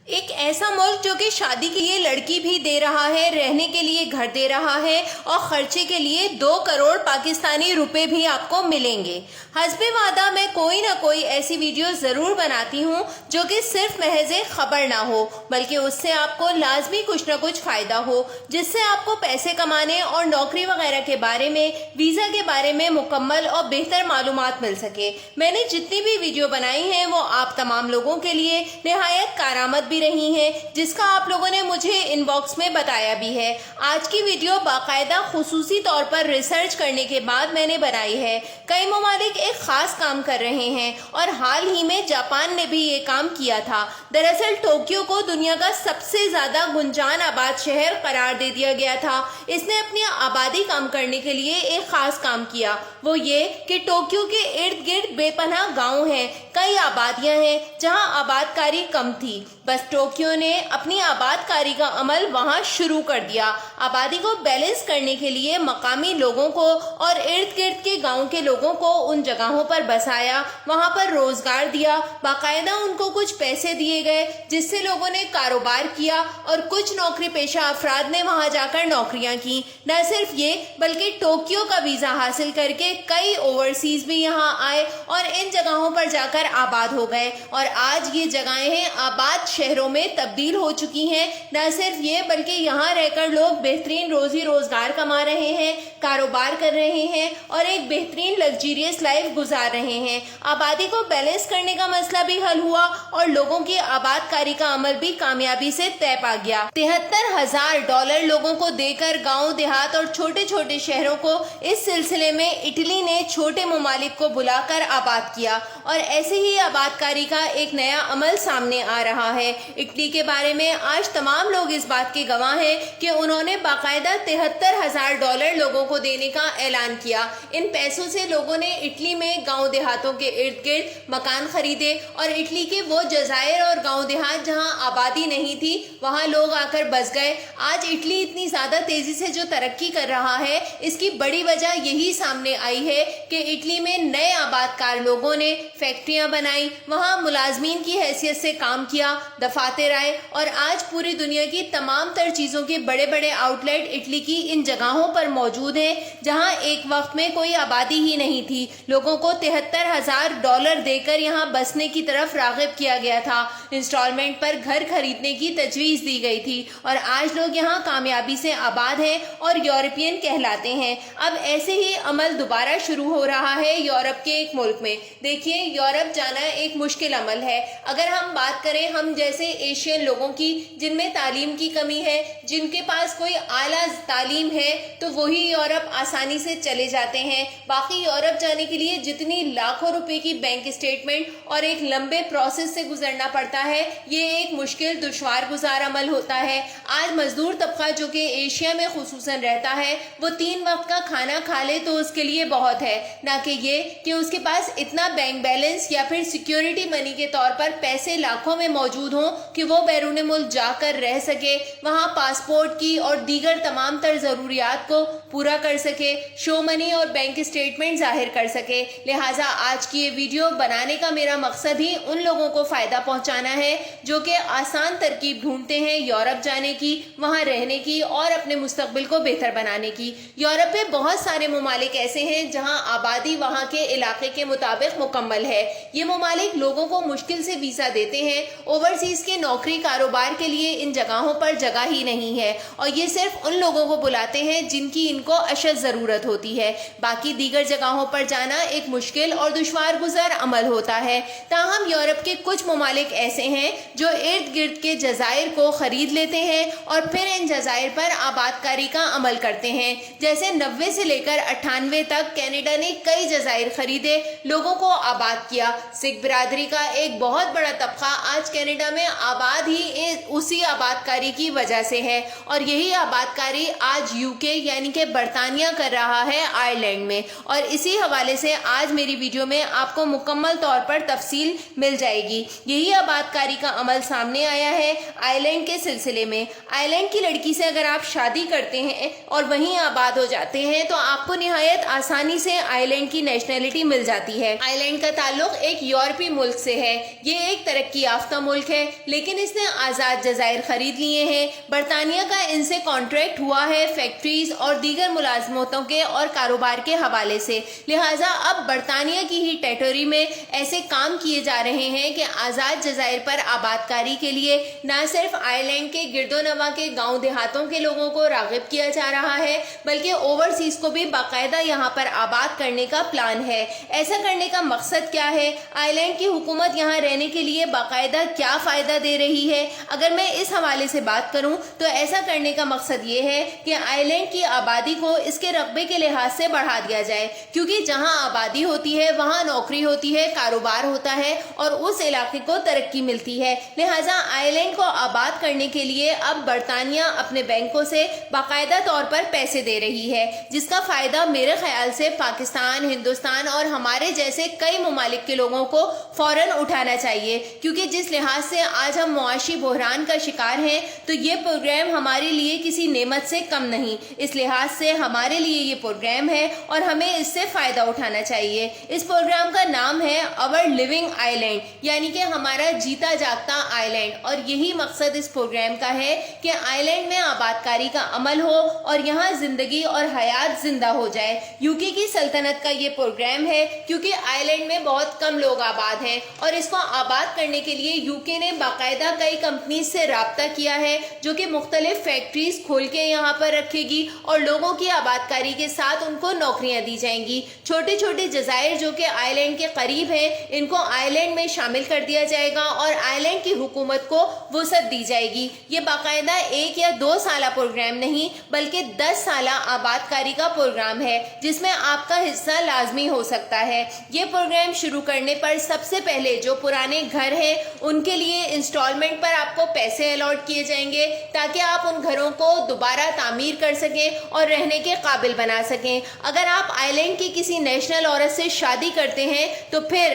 ایک ایسا ملک جو کہ شادی کے لیے لڑکی بھی دے رہا ہے، رہنے کے لیے گھر دے رہا ہے اور خرچے کے لیے 2 کروڑ پاکستانی روپے بھی آپ کو ملیں گے۔ حسب وعدہ میں کوئی نہ کوئی ایسی ویڈیو ضرور بناتی ہوں جو کہ صرف محض خبر نہ ہو، بلکہ اس سے آپ کو لازمی کچھ نہ کچھ فائدہ ہو، جس سے آپ کو پیسے کمانے اور نوکری وغیرہ کے بارے میں، ویزا کے بارے میں مکمل اور بہتر معلومات مل سکے۔ میں نے جتنی بھی ویڈیو بنائی ہیں وہ آپ تمام لوگوں کے لیے نہایت کارآمد بھی رہی ہیں، جس کا آپ لوگوں نے مجھے ان باکس میں بتایا بھی ہے۔ آج کی ویڈیو باقاعدہ خصوصی طور پر ریسرچ کرنے کے بعد میں نے بنائی ہے۔ کئی ممالک ایک خاص کام کر رہے ہیں اور حال ہی میں جاپان نے بھی یہ کام کیا تھا۔ دراصل ٹوکیو کو دنیا کا سب سے زیادہ گنجان آباد شہر قرار دے دیا گیا تھا۔ اس نے اپنی آبادی کم کرنے کے لیے ایک خاص کام کیا، وہ یہ کہ ٹوکیو کے ارد گرد بے پناہ گاؤں ہیں، کئی آبادیاں ہیں جہاں آباد کاری کم تھی، بس ٹوکیو نے اپنی آباد کاری کا عمل وہاں شروع کر دیا۔ آبادی کو بیلنس کرنے کے لیے مقامی لوگوں کو اور ارد گرد کے گاؤں کے لوگوں کو ان جگہوں پر بسایا، وہاں پر روزگار دیا، باقاعدہ ان کو کچھ پیسے دیے گئے جس سے لوگوں نے کاروبار کیا اور کچھ نوکری پیشہ افراد نے وہاں جا کر نوکریاں کی۔ نہ صرف یہ بلکہ ٹوکیو کا ویزا حاصل کر کے کئی اوورسیز بھی یہاں آئے اور ان جگہوں پر جا کر آباد ہو گئے، اور آج یہ جگہیں آباد شہروں میں تبدیل ہو چکی ہیں۔ نہ صرف یہ بلکہ یہاں رہ کر لوگ بہترین روزی روزگار کما رہے ہیں، کاروبار کر رہے ہیں اور ایک بہترین لگزریس لائف گزار رہے ہیں۔ آبادی کو بیلنس کرنے کا مسئلہ بھی حل ہوا اور لوگوں کی آباد کاری کا عمل بھی کامیابی سے طے پا گیا۔ $73,000 لوگوں کو دے کر گاؤں دیہات اور چھوٹے چھوٹے شہروں کو اس سلسلے میں اٹلی نے چھوٹے ممالک کو بلا کر آباد کیا، اور ایسے ہی آباد کاری کا ایک نیا عمل سامنے آ رہا ہے۔ اٹلی کے بارے میں آج تمام لوگ اس بات کے گواہ ہیں کہ انہوں نے باقاعدہ $73,000 لوگوں کو دینے کا اعلان کیا۔ ان پیسوں سے لوگوں نے اٹلی میں گاؤں دیہاتوں کے ارد گرد مکان خریدے، اور اٹلی کے وہ جزائر اور گاؤں دیہات جہاں آبادی نہیں تھی وہاں لوگ آ کر بس گئے۔ آج اٹلی اتنی زیادہ تیزی سے جو ترقی کر رہا ہے، اس کی بڑی وجہ یہی سامنے آئی ہے کہ اٹلی میں نئے آباد کار لوگوں نے فیکٹریاں بنائی، وہاں ملازمین کی حیثیت سے کام کیا، دفاتر آئے، اور آج پوری دنیا کی تمام تر چیزوں کے بڑے بڑے آؤٹ لیٹ اٹلی کی ان جگہوں پر موجود ہیں جہاں ایک وقت میں کوئی آبادی ہی نہیں تھی۔ لوگوں کو $73,000 دے کر یہاں بسنے کی طرف راغب کیا گیا تھا، انسٹالمنٹ پر گھر خریدنے کی تجویز دی گئی تھی، اور آج لوگ یہاں کامیابی سے آباد ہیں اور یورپین کہلاتے ہیں۔ اب ایسے ہی عمل دوبارہ شروع ہو رہا ہے یورپ کے ایک ملک میں۔ دیکھیے، یورپ جانا ایک مشکل عمل ہے۔ اگر ہم بات کریں ہم جیسے ایشین لوگوں کی جن میں تعلیم کی کمی ہے، جن کے پاس کوئی اعلیٰ تعلیم ہے، تو وہی یورپ آسانی سے چلے جاتے ہیں۔ باقی یورپ جانے کے لیے جتنی لاکھوں روپے کی بینک اسٹیٹمنٹ اور ایک لمبے پروسیس سے گزرنا پڑتا ہے، یہ ایک مشکل دشوار گزار عمل ہوتا ہے۔ آج مزدور طبقہ جو کہ ایشیا میں خصوصاً رہتا ہے، وہ 3 وقت کا کھانا کھا لے تو اس کے لیے بہت ہے، نہ کہ یہ کہ اس کے پاس اتنا بینک بیلنس یا پھر سیکیورٹی منی کے طور پر پیسے لاکھوں میں موجود ہوں کہ وہ بیرون ملک جا کر رہ سکے، وہاں پاسپورٹ کی اور دیگر تمام تر ضروریات کو پورا کر سکے، شو منی اور بینک اسٹیٹمنٹ ظاہر کر سکے۔ لہٰذا آج کی یہ ویڈیو بنانے کا میرا مقصد ہی ان لوگوں کو فائدہ پہنچانا ہے جو کہ آسان ترکیب ڈھونڈتے ہیں یورپ جانے کی، وہاں رہنے کی اور اپنے مستقبل کو بہتر بنانے کی۔ یورپ میں بہت سارے ممالک ایسے ہیں جہاں آبادی وہاں کے علاقے کے مطابق مکمل ہے۔ یہ ممالک لوگوں کو مشکل سے ویزا دیتے ہیں، اوورسیز کے نوکری کاروبار کے لیے ان جگہوں پر جگہ ہی نہیں ہے، اور یہ صرف ان لوگوں کو بلاتے ہیں جن کی ان کو اشد ضرورت ہوتی ہے۔ باقی دیگر جگہوں پر جانا ایک مشکل اور دشوار گزار عمل ہوتا ہے۔ تاہم یورپ کے کچھ ممالک ایسے ہیں جو ارد گرد کے جزائر کو خرید لیتے ہیں اور پھر ان جزائر پر آباد کاری کا عمل کرتے ہیں۔ جیسے 90 سے لے کر 98 تک کینیڈا نے کئی جزائر خریدے، لوگوں کو آباد کیا۔ سکھ برادری کا ایک بہت بڑا طبقہ آج کینیڈا میں آباد ہی اسی آباد کاری کی وجہ سے ہے، اور یہی آباد کاری آج UK یعنی کہ برطانیہ کر رہا ہے آئرلینڈ میں، اور اسی حوالے سے آج میری ویڈیو میں آپ کو مکمل طور پر تفصیل مل جائے گی۔ یہی آباد کاری کا عمل سامنے آیا ہے آئرلینڈ کے سلسلے میں۔ آئرلینڈ کی لڑکی سے اگر آپ شادی کرتے ہیں اور وہیں آباد ہو جاتے ہیں تو آپ کو نہایت آسانی سے آئرلینڈ کی نیشنلٹی مل جاتی ہے۔ آئرلینڈ کا تعلق ایک یورپی ملک سے ہے۔ یہ ایک ترقی یافتہ ملک ہے لیکن اس نے آزاد جزائر خرید لیے ہیں۔ برطانیہ کا ان سے کانٹریکٹ ہوا ہے فیکٹریز اور دیگر ملازمتوں کے اور کاروبار کے حوالے سے، لہٰذا اب برطانیہ کی ہی ٹیریٹری میں ایسے کام کیے جا رہے ہیں کہ آزاد جزائر پر آباد کاری کے لیے نہ صرف آئرلینڈ کے گرد و نواح کے گاؤں دیہاتوں کے لوگوں کو راغب کیا جا رہا ہے بلکہ اوورسیز کو بھی باقاعدہ یہاں پر آباد کرنے کا پلان ہے۔ ایسا کرنے کا مقصد کیا ہے؟ آئرلینڈ کی حکومت یہاں رہنے کے لیے باقاعدہ کیا فائدہ دے رہی ہے؟ اگر میں اس حوالے سے بات کروں تو ایسا کرنے کا مقصد یہ ہے کہ آئرلینڈ کی آبادی کو اس کے رقبے کے لحاظ سے بڑھا دیا جائے، کیونکہ جہاں آبادی ہوتی ہے وہاں نوکری ہوتی ہے، کاروبار ہوتا ہے اور اس علاقے کو ترقی ملتی ہے۔ لہٰذا آئرلینڈ کو آباد کرنے کے لیے اب برطانیہ اپنے بینکوں سے باقاعدہ طور پر پیسے دے رہی ہے، جس کا فائدہ میرے خیال سے پاکستان، ہندوستان اور ہمارے جیسے کئی ممالک کے لوگوں کو فوراً اٹھانا چاہیے، کیونکہ جس لحاظ سے آج ہم معاشی بحران کا شکار ہیں تو یہ پروگرام ہمارے لیے کسی نعمت سے کم نہیں۔ اس لحاظ سے ہمارے لیے یہ پروگرام ہے اور ہمیں اس سے فائدہ اٹھانا چاہیے۔ اس پروگرام کا نام ہے اور لیونگ آئرلینڈ، یعنی کہ ہمارا جیتا جاگتا آئرلینڈ، اور یہی مقصد اس پروگرام کا ہے کہ آئرلینڈ میں آباد کاری کا عمل ہو اور یہاں زندگی اور حیات زندہ ہو جائے۔ یوکے کی سلطنت کا یہ پروگرام ہے، کیونکہ آئرلینڈ میں بہت کم لوگ آباد ہیں اور اس کو آباد کرنے کے لیے یوکے نے باقاعدہ کئی کمپنیز سے رابطہ کیا ہے جو کہ مختلف فیکٹریز کھول کے یہاں پر رکھے گی اور لوگوں کی آباد کاری کے ساتھ ان کو نوکریاں دی جائیں گی۔ چھوٹے چھوٹے جزائر جو کہ آئرلینڈ کے قریب ہیں ان کو آئرلینڈ میں شامل کر دیا جائے گا اور آئرلینڈ کی حکومت کو وسعت دی جائے گی۔ یہ باقاعدہ 1 یا 2 سالہ پروگرام نہیں بلکہ 10 سالہ آباد کاری کا پروگرام ہے جس میں آپ کا حصہ لازمی ہو سکتا ہے۔ یہ پروگرام شروع کرنے پر سب سے پہلے جو پرانے گھر ہیں ان کے لیے انسٹالمنٹ پر آپ کو پیسے الاٹ کیے جائیں گے تاکہ آپ ان گھروں کو دوبارہ تعمیر کر سکیں اور رہنے کے قابل بنا سکیں۔ اگر آپ آئرلینڈ کی کسی نیشنل عورت سے شادی کرتے ہیں تو پھر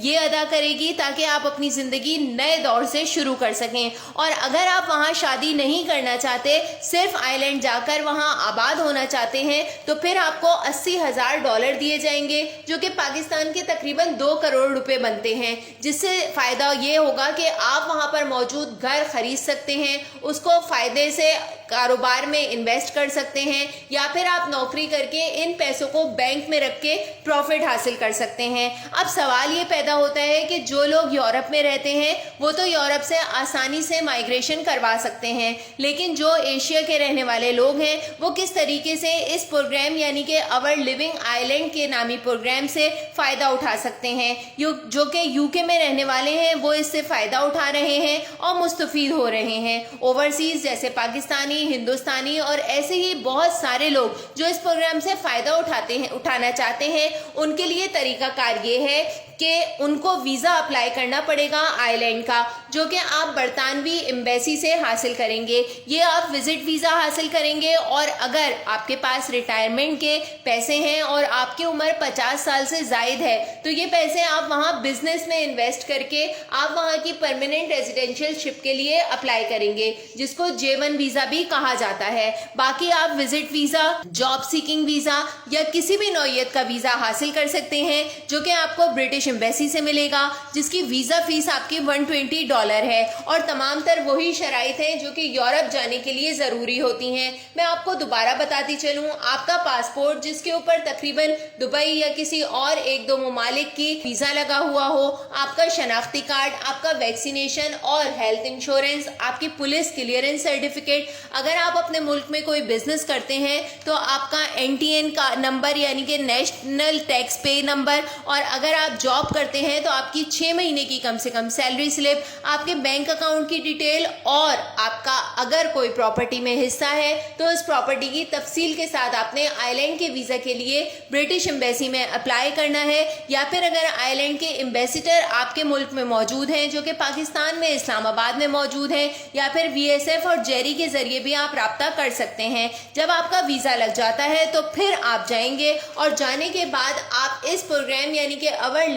یہ ادا کرے گی تاکہ آپ اپنی زندگی نئے دور سے شروع کر سکیں۔ اور اگر آپ وہاں شادی نہیں کرنا چاہتے، صرف آئرلینڈ جا کر وہاں آباد ہونا چاہتے ہیں، تو پھر آپ کو $80,000 دیے جائیں گے جو کہ پاکستان کے تقریباً 2 کروڑ روپے بنتے ہیں، جس سے فائدہ یہ ہوگا کہ آپ وہاں پر موجود گھر خرید سکتے ہیں، اس کو فائدے سے کاروبار میں انویسٹ کر سکتے ہیں، یا پھر آپ نوکری کر کے ان پیسوں کو بینک میں رکھ کے پروفٹ حاصل کر سکتے ہیں۔ اب سوال یہ پیدا ہوتا ہے کہ جو لوگ یورپ میں رہتے ہیں وہ تو یورپ سے آسانی سے مائگریشن کروا سکتے ہیں، لیکن جو ایشیا کے رہنے والے لوگ ہیں وہ کس طریقے سے اس پروگرام یعنی کہ اور لیونگ آئرلینڈ کے نامی پروگرام سے فائدہ اٹھا سکتے ہیں؟ جو کہ یوکے میں رہنے والے ہیں وہ اس سے فائدہ اٹھا رہے ہیں اور مستفید ہو رہے ہیں۔ اوورسیز جیسے پاکستانی، ہندوستانی اور ایسے ہی بہت سارے لوگ جو اس پروگرام سے فائدہ اٹھانا چاہتے ہیں، ان کے لیے طریقہ کار یہ ہے کہ ان کو ویزا اپلائی کرنا پڑے گا آئرلینڈ کا، جو کہ آپ برطانوی ایمبیسی سے حاصل کریں گے۔ یہ آپ وزٹ ویزا حاصل کریں گے، اور اگر آپ کے پاس ریٹائرمنٹ کے پیسے ہیں اور آپ کی عمر 50 سال سے زائد ہے تو یہ پیسے آپ وہاں بزنس میں انویسٹ کر کے آپ وہاں کی پرماننٹ ریزیڈینشیل شپ کے لیے اپلائی کریں گے، جس کو J1 ویزا بھی کہا جاتا ہے۔ باقی آپ visit visa, job seeking visa یا کسی بھی نوعیت کا ویزا حاصل کر سکتے ہیں جو کہ آپ کو برٹش ایمبیسی سے ملے گا، جس کی ویزا فیس آپ کی $120 ہے، اور تمام تر وہی شرائط ہیں جو کہ یورپ جانے کے لیے ضروری ہوتی ہیں۔ میں آپ کو دوبارہ بتاتی چلوں، آپ کا پاسپورٹ جس کے اوپر تقریباً دبئی یا کسی اور 1-2 ممالک کی ویزا لگا ہوا ہو، آپ کا شناختی کارڈ، آپ کا ویکسینیشن اور ہیلتھ انشورنس، آپ کی پولیس کلیئرنس سرٹیفکیٹ، اگر آپ اپنے ملک میں کوئی بزنس کرتے ہیں تو آپ کا NTN کا نمبر یعنی کہ نیشنل ٹیکس پے نمبر، اور اگر آپ جاب کرتے ہیں تو آپ کی 6 مہینے کی کم سے کم سیلری سلپ، آپ کے بینک اکاؤنٹ کی ڈیٹیل، اور آپ کا اگر کوئی پراپرٹی میں حصہ ہے تو اس پراپرٹی کی تفصیل کے ساتھ آپ نے آئرلینڈ کے ویزا کے لیے برٹش ایمبیسی میں اپلائی کرنا ہے۔ یا پھر اگر آئرلینڈ کے ایمبیسیڈر آپ کے ملک میں موجود ہیں جو کہ پاکستان میں اسلام آباد میں موجود ہیں، یا پھر VSF اور جیری کے ذریعے بھی آپ رابطہ کر سکتے ہیں۔ جب آپ کا ویزا لگ جاتا ہے تو پھر آپ جائیں گے، اور جانے کے بعد آپ اس پروگرام یعنی کہ اور